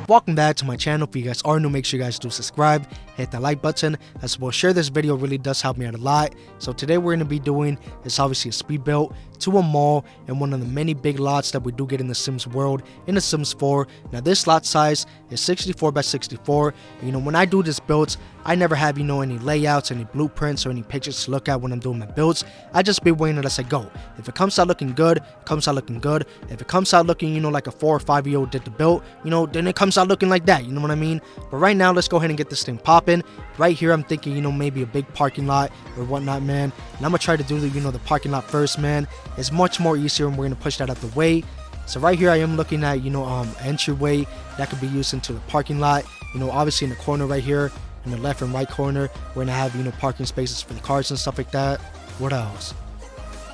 Welcome back to my channel. If you guys are new, make sure you guys do subscribe, hit that like button, as well share this video. Really does help me out a lot. So today we're going to be doing is obviously a speed build to a mall and one of the many big lots that we do get in the Sims world in the Sims 4. Now this lot size is 64 by 64. And, when I do this builds, I never have any layouts, any blueprints, or any pictures to look at when I'm doing my builds. I just be winging it as I go. If it comes out looking good, it comes out looking good. If it comes out looking like a 4 or 5 year old did the build, then it comes out looking like that. You know what I mean? But right now, let's go ahead and get this thing popping. Right here, I'm thinking maybe a big parking lot or whatnot, man. And I'm gonna try to do the parking lot first, man. It's much more easier, and we're gonna push that out the way. So right here I am looking at entryway that could be used into the parking lot. Obviously in the corner right here, in the left and right corner, we're gonna have parking spaces for the cars and stuff like that. What else?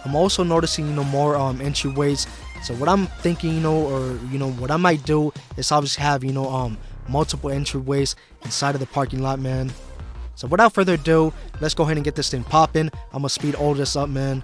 I'm also noticing more entryways. So what I'm thinking or what I might do is obviously have multiple entryways inside of the parking lot, man. So without further ado, let's go ahead and get this thing popping. I'm gonna speed all this up, man.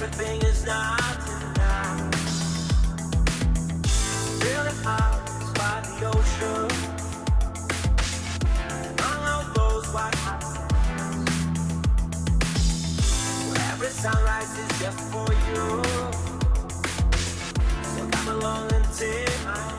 Everything is not enough. Feeling out by the ocean. Among all those white sands, where every sunrise is just for you. So come along and take my hand.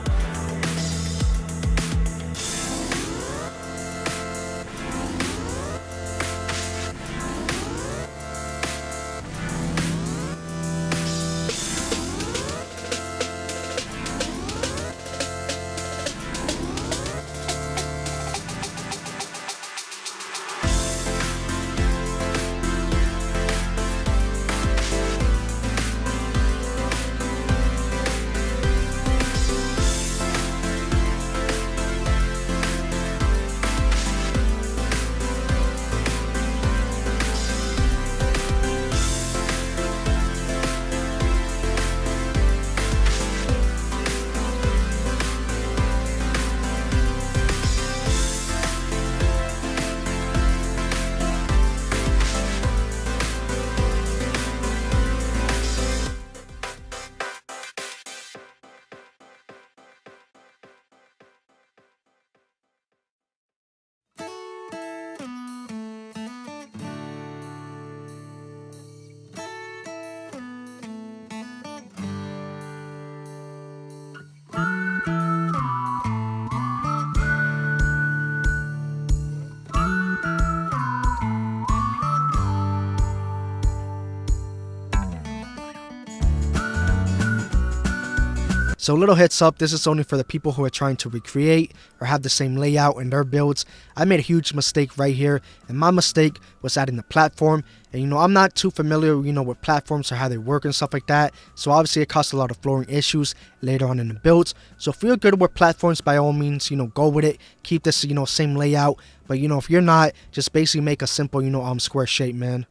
So little heads up, this is only for the people who are trying to recreate or have the same layout in their builds. I made a huge mistake right here, and my mistake was adding the platform. And I'm not too familiar, with platforms or how they work and stuff like that. So obviously it caused a lot of flooring issues later on in the builds. So if you're good with platforms, by all means, go with it. Keep this, same layout. But if you're not, just basically make a simple, square shape, man.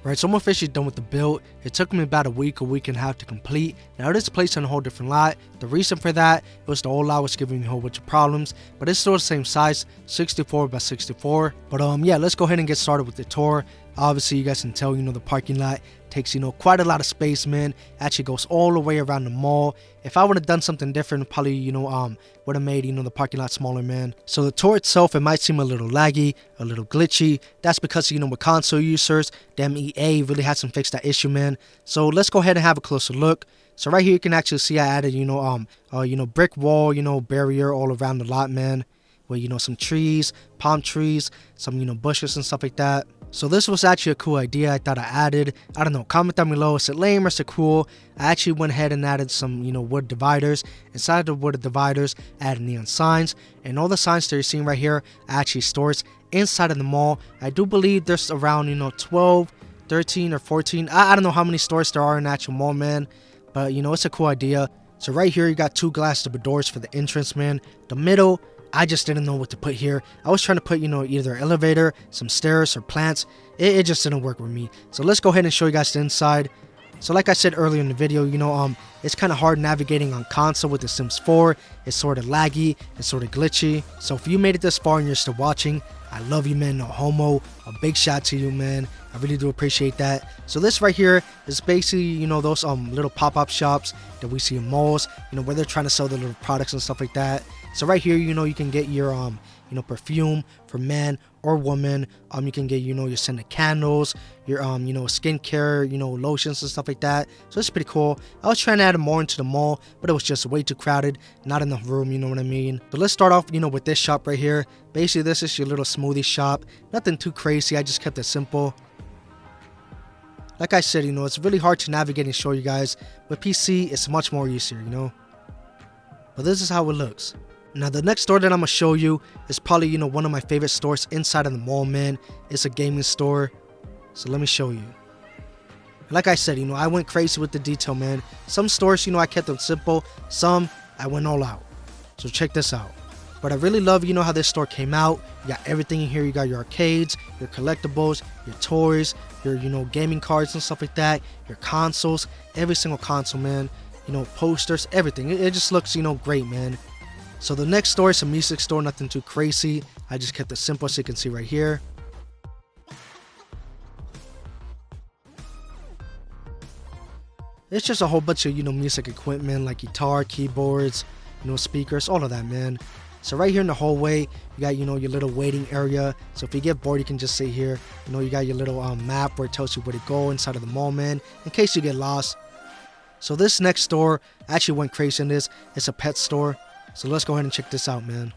Right, so I'm officially done with the build. It took me about a week and a half to complete. Now it is placed on a whole different lot. The reason for that was the old lot was giving me a whole bunch of problems, but it's still the same size, 64 by 64. But yeah, let's go ahead and get started with the tour. Obviously, you guys can tell, the parking lot takes, quite a lot of space, man. Actually goes all the way around the mall. If I would have done something different, probably, would have made, the parking lot smaller, man. So the tour itself, it might seem a little laggy, a little glitchy. That's because, with console users, them EA really hasn't fixed that issue, man. So let's go ahead and have a closer look. So right here, you can actually see I added, brick wall, barrier all around the lot, man. With, some trees, palm trees, some, bushes and stuff like that. So this was actually a cool idea I thought I added. I don't know, comment down below, is it lame or is it cool? I actually went ahead and added some, wood dividers. Inside the wood dividers, I added neon signs. And all the signs that you're seeing right here are actually stores inside of the mall. I do believe there's around, 12, 13 or 14. I don't know how many stores there are in the actual mall, man. But, it's a cool idea. So right here, you got two glass double doors for the entrance, man. The middle, I just didn't know what to put here. I was trying to put, either elevator, some stairs, or plants. It just didn't work with me. So let's go ahead and show you guys the inside. So like I said earlier in the video, it's kind of hard navigating on console with The Sims 4. It's sort of laggy, it's sort of glitchy. So if you made it this far and you're still watching, I love you, man. No homo. A big shout to you, man. I really do appreciate that. So this right here is basically, those little pop-up shops that we see in malls, where they're trying to sell their little products and stuff like that. So right here, you can get your perfume for men or women. You can get, your scented candles, your skincare, lotions and stuff like that. So it's pretty cool. I was trying to add more into the mall, but it was just way too crowded, not enough room, you know what I mean? But let's start off, with this shop right here. Basically, this is your little smoothie shop. Nothing too crazy. I just kept it simple. Like I said, it's really hard to navigate and show you guys. With PC, it's much more easier, But this is how it looks. Now the next store that I'm going to show you is probably, one of my favorite stores inside of the mall, man. It's a gaming store. So let me show you. Like I said, I went crazy with the detail, man. Some stores, I kept them simple. Some, I went all out. So check this out. But I really love, how this store came out. You got everything in here. You got your arcades, your collectibles, your toys, your, gaming cards and stuff like that. Your consoles, every single console, man. Posters, everything. It just looks, great, man. So the next store is a music store, nothing too crazy. I just kept it simple, as you can see right here. It's just a whole bunch of, music equipment like guitar, keyboards, speakers, all of that, man. So right here in the hallway, you got, your little waiting area. So if you get bored, you can just sit here. You got your little map where it tells you where to go inside of the mall, man, in case you get lost. So this next store, I actually went crazy in this. It's a pet store. So let's go ahead and check this out, man.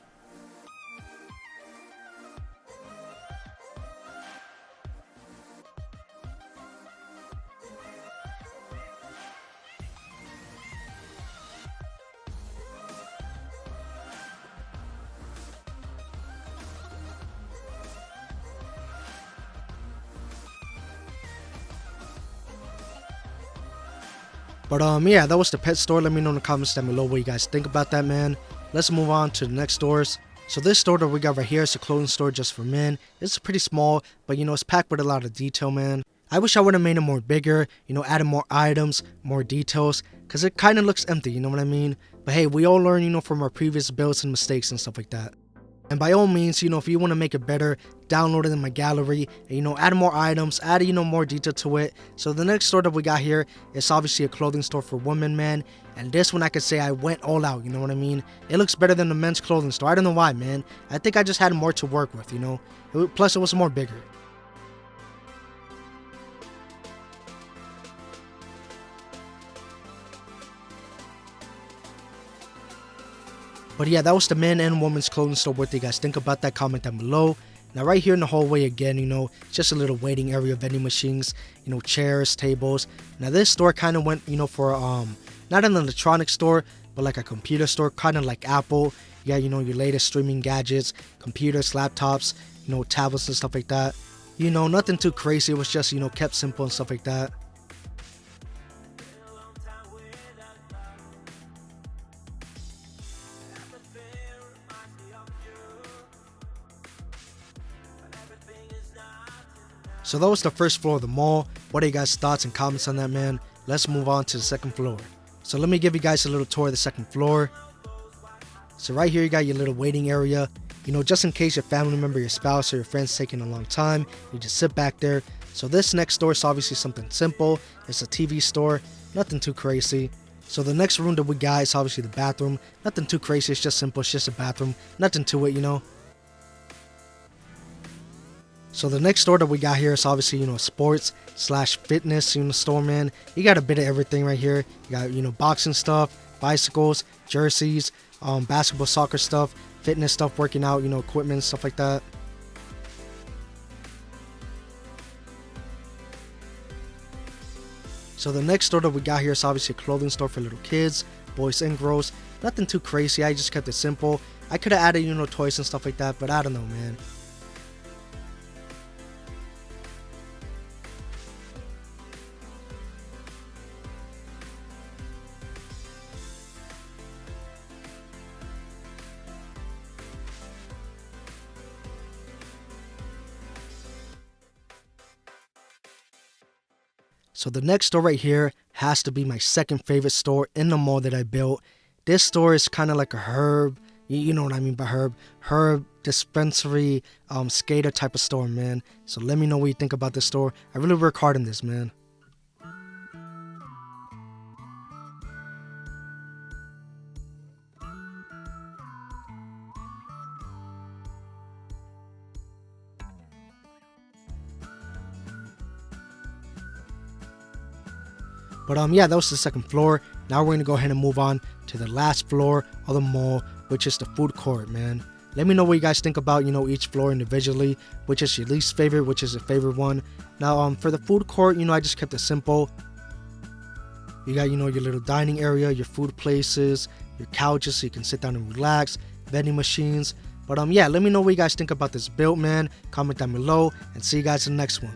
But yeah, that was the pet store. Let me know in the comments down below what you guys think about that, man. Let's move on to the next stores. So this store that we got right here is a clothing store just for men. It's pretty small, but it's packed with a lot of detail, man. I wish I would have made it more bigger, added more items, more details, because it kind of looks empty, you know what I mean? But hey, we all learn, from our previous builds and mistakes and stuff like that. And by all means, if you want to make it better, download it in my gallery, and, add more items, add, more detail to it. So the next store that we got here is obviously a clothing store for women, man. And this one I could say I went all out, you know what I mean? It looks better than the men's clothing store. I don't know why, man. I think I just had more to work with, plus it was more bigger. But yeah, that was the men and women's clothing store. What do you guys think about that? Comment down below. Now right here in the hallway again, just a little waiting area, vending machines, chairs, tables. Now this store kind of went, for not an electronic store, but like a computer store, kind of like Apple. You got, your latest streaming gadgets, computers, laptops, tablets and stuff like that. Nothing too crazy. It was just, kept simple and stuff like that. So that was the first floor of the mall. What are you guys' thoughts and comments on that, man? Let's move on to the second floor. So let me give you guys a little tour of the second floor. So right here you got your little waiting area. You know, just in case your family member, your spouse, or your friend's taking a long time, you just sit back there. So this next door is obviously something simple. It's a TV store, nothing too crazy. So the next room that we got is obviously the bathroom. Nothing too crazy, it's just simple, it's just a bathroom. Nothing to it, you know. So the next store that we got here is obviously, you know, sports/fitness, you know, store, man. You got a bit of everything right here. You got, you know, boxing stuff, bicycles, jerseys, basketball, soccer stuff, fitness stuff, working out, you know, equipment, stuff like that. So the next store that we got here is obviously a clothing store for little kids, boys and girls. Nothing too crazy, I just kept it simple. I could have added, you know, toys and stuff like that, but I don't know, man. So the next store right here has to be my second favorite store in the mall that I built. This store is kind of like a herb, you know what I mean by herb dispensary, skater type of store, man. So let me know what you think about this store. I really work hard in this, man. But yeah, that was the second floor. Now we're gonna go ahead and move on to the last floor of the mall, which is the food court, man. Let me know what you guys think about, you know, each floor individually, which is your least favorite, which is your favorite one. Now, for the food court, you know, I just kept it simple. You got, you know, your little dining area, your food places, your couches so you can sit down and relax, vending machines. But yeah, let me know what you guys think about this build, man. Comment down below, and see you guys in the next one.